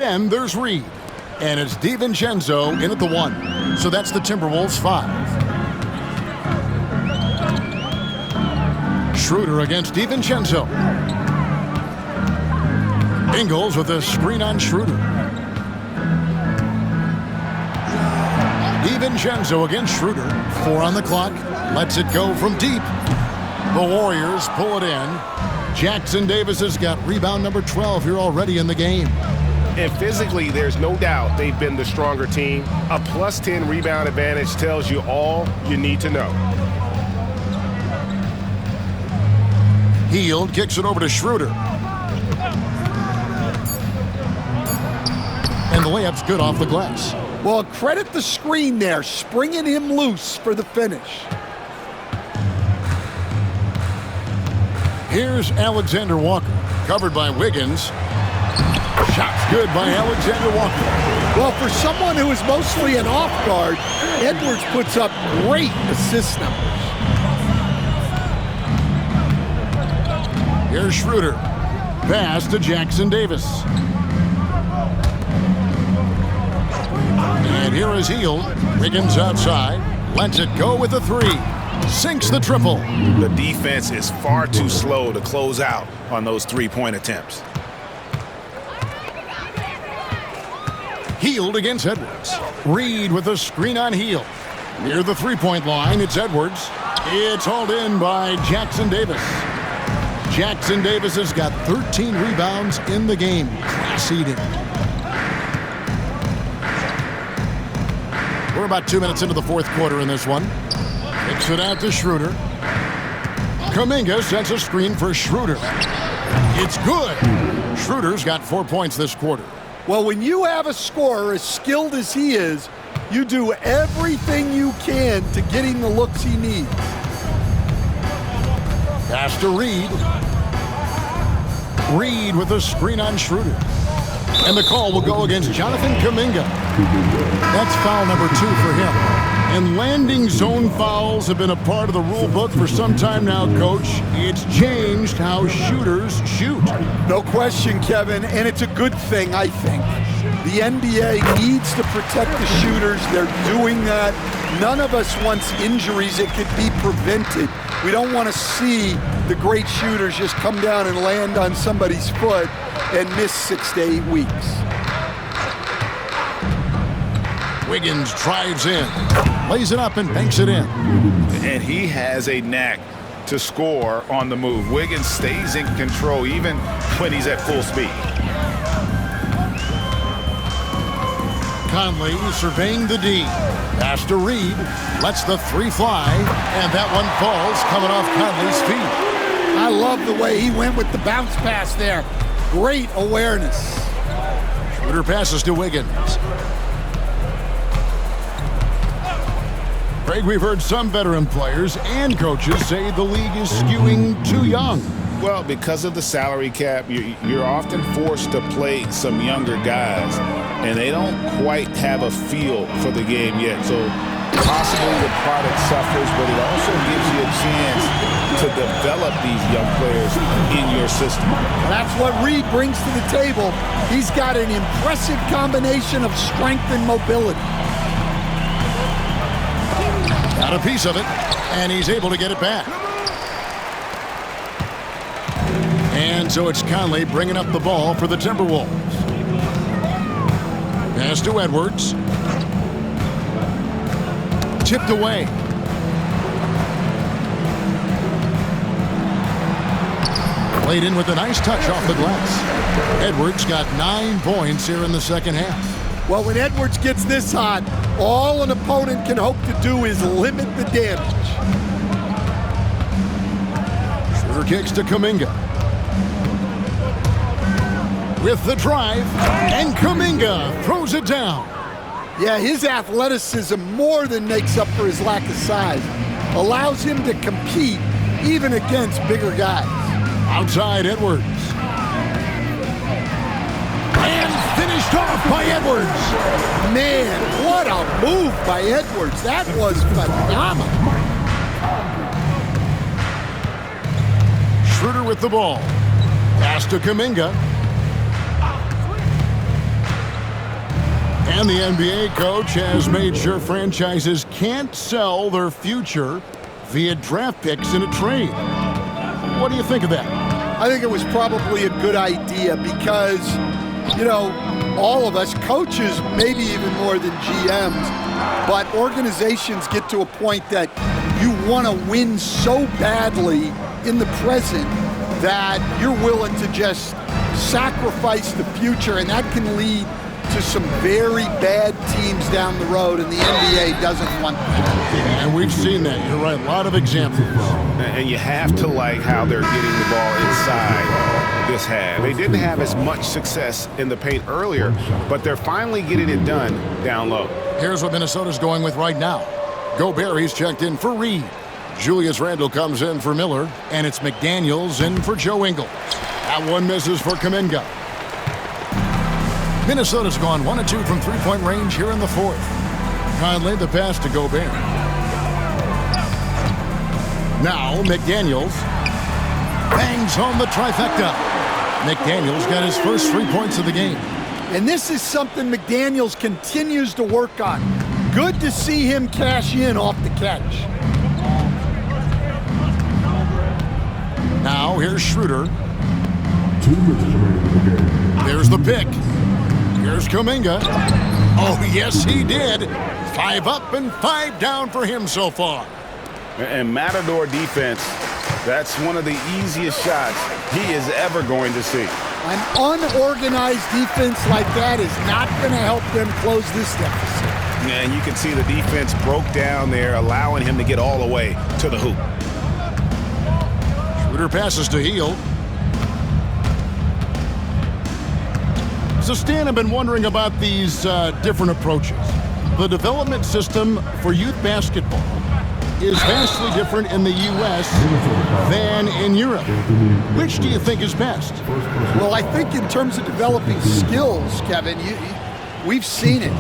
Then there's Reed. And it's DiVincenzo in at the 1. So that's the Timberwolves 5. Schroeder against DiVincenzo. Ingles with a screen on Schroeder. DiVincenzo against Schroeder. 4 on the clock. Lets it go from deep. The Warriors pull it in. Jackson Davis has got rebound number 12 here already in the game. And physically, there's no doubt they've been the stronger team. A plus 10 rebound advantage tells you all you need to know. Hield kicks it over to Schroeder. And the layup's good off the glass. Well, credit the screen there, springing him loose for the finish. Here's Alexander Walker, covered by Wiggins. Shot's good by Alexander Walker. Well, for someone who is mostly an off guard, Edwards puts up great assist numbers. Here's Schroeder. Pass to Jackson Davis. And here is Hield. Wiggins outside. Lets it go with the 3. Sinks the triple. The defense is far too slow to close out on those three-point attempts. Hield against Edwards. Reed with a screen on Hield. Near the three-point line, it's Edwards. It's hauled in by Jackson Davis. Jackson Davis has got 13 rebounds in the game. Class eating. We're about 2 minutes into the fourth quarter in this one. Kicks it out to Schroeder. Kuminga sets a screen for Schroeder. It's good. Schroeder's got 4 points this quarter. Well, when you have a scorer as skilled as he is, you do everything you can to get him the looks he needs. Pass to Reed. Reed with a screen on Schroeder. And the call will go against Jonathan Kuminga. That's foul number 2 for him. And landing zone fouls have been a part of the rule book for some time now, Coach. It's changed how shooters shoot. No question, Kevin, and it's a good thing, I think. The NBA needs to protect the shooters. They're doing that. None of us wants injuries that could be prevented. We don't want to see the great shooters just come down and land on somebody's foot and miss 6 to 8 weeks. Wiggins drives in, lays it up and banks it in. And he has a knack to score on the move. Wiggins stays in control even when he's at full speed. Conley surveying the D. Pass to Reed. Lets the 3 fly. And that one falls coming off Conley's feet. I love the way he went with the bounce pass there. Great awareness. Schroeder passes to Wiggins. Craig, we've heard some veteran players and coaches say the league is skewing too young. Well, because of the salary cap, you're often forced to play some younger guys, and they don't quite have a feel for the game yet. So possibly the product suffers, but it also gives you a chance to develop these young players in your system. That's what Reed brings to the table. He's got an impressive combination of strength and mobility. Got a piece of it, and he's able to get it back. And so it's Conley bringing up the ball for the Timberwolves. Pass to Edwards. Tipped away. Played in with a nice touch off the glass. Edwards got 9 points here in the second half. Well, when Edwards gets this hot, all an opponent can hope to do is limit the damage. Schroeder kicks to Kuminga. With the drive, and Kuminga throws it down. Yeah, his athleticism more than makes up for his lack of size. Allows him to compete even against bigger guys. Outside Edwards. And finished off by Edwards. Man, what a move by Edwards. That was phenomenal. Schroeder with the ball. Pass to Kuminga. And the NBA coach has made sure franchises can't sell their future via draft picks in a trade. What do you think of that? I think it was probably a good idea because, you know, all of us, coaches, maybe even more than GMs, but organizations get to a point that you want to win so badly in the present that you're willing to just sacrifice the future, and that can lead to some very bad teams down the road, and the NBA doesn't want that. And we've seen that. You're right. A lot of examples. And you have to like how they're getting the ball inside this half. They didn't have as much success in the paint earlier, but they're finally getting it done down low. Here's what Minnesota's going with right now. Gobert, he's checked in for Reed. Julius Randle comes in for Miller, and it's McDaniels in for Joe Ingles. That one misses for Kuminga. Minnesota's gone 1 of 2 from three-point range here in the fourth. Conley, the pass to Gobert. Now McDaniels bangs home the trifecta. McDaniels got his first 3 points of the game. And this is something McDaniels continues to work on. Good to see him cash in off the catch. Now here's Schroeder. There's the pick. Here's Kuminga. Oh, yes, he did. 5 up and 5 down for him so far. And Matador defense, that's one of the easiest shots he is ever going to see. An unorganized defense like that is not going to help them close this deficit. And you can see the defense broke down there, allowing him to get all the way to the hoop. Schroeder passes to Hield. So, Stan, I've been wondering about these different approaches. The development system for youth basketball is vastly different in the U.S. than in Europe. Which do you think is best? Well, I think in terms of developing skills, Kevin, we've seen it.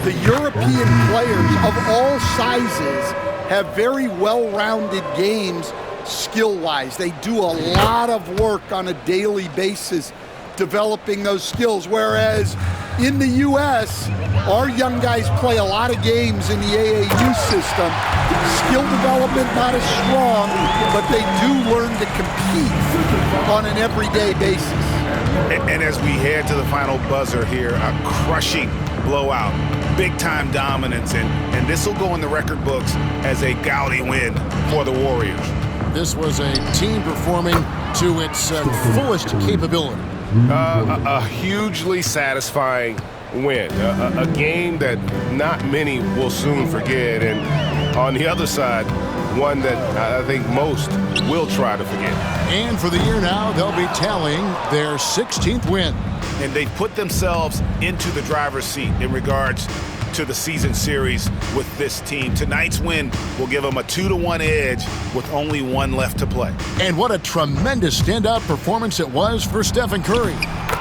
The European players of all sizes have very well-rounded games skill-wise. They do a lot of work on a daily basis developing those skills, whereas in the U.S., our young guys play a lot of games in the AAU system. Skill development not as strong, but they do learn to compete on an everyday basis. And as we head to the final buzzer here, a crushing blowout, big-time dominance, and this will go in the record books as a gaudy win for the Warriors. This was a team performing to its fullest capability. A hugely satisfying win, a game that not many will soon forget, and on the other side, one that I think most will try to forget. And for the year now, they'll be tallying their 16th win. And they've put themselves into the driver's seat in regards to the season series with this team. Tonight's win will give them a 2-1 edge with only 1 left to play. And what a tremendous standout performance it was for Stephen Curry.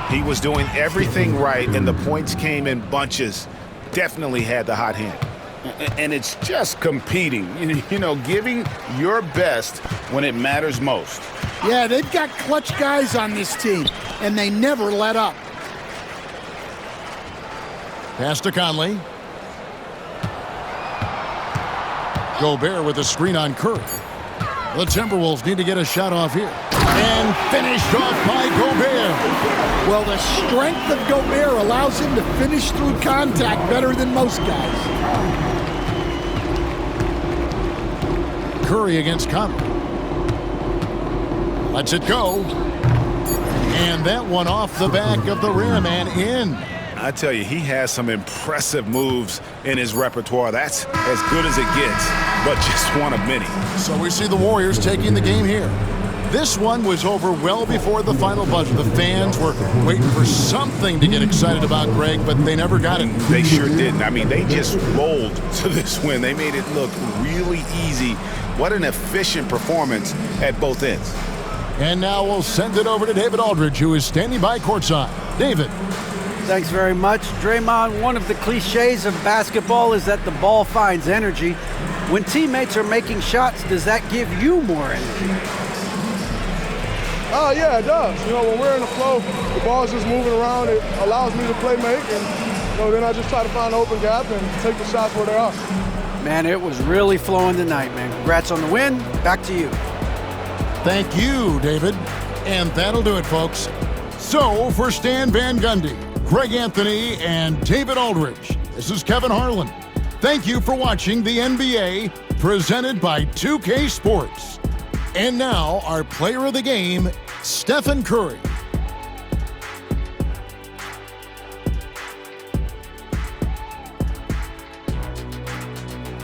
He was doing everything right, and the points came in bunches. Definitely had the hot hand. And it's just competing, you know, giving your best when it matters most. Yeah, they've got clutch guys on this team, and they never let up. Pass to Conley. Gobert with a screen on Curry. The Timberwolves need to get a shot off here. And finished off by Gobert. Well, the strength of Gobert allows him to finish through contact better than most guys. Curry against Conley. Lets it go. And that one off the back of the rim and in. I tell you, he has some impressive moves in his repertoire. That's as good as it gets, but just one of many. So we see the Warriors taking the game here. This one was over well before the final buzzer. The fans were waiting for something to get excited about, Greg, but they never got it. They sure didn't. I mean, they just rolled to this win. They made it look really easy. What an efficient performance at both ends. And now we'll send it over to David Aldridge, who is standing by courtside. David. Thanks very much. Draymond, one of the cliches of basketball is that the ball finds energy. When teammates are making shots, does that give you more energy? Yeah, it does. When we're in the flow, the ball's just moving around. It allows me to play make, and then I just try to find an open gap and take the shots where they are. Man, it was really flowing tonight, man. Congrats on the win. Back to you. Thank you, David. And that'll do it, folks. So, for Stan Van Gundy, Greg Anthony, and David Aldridge, this is Kevin Harlan. Thank you for watching the NBA, presented by 2K Sports. And now, our player of the game, Stephen Curry.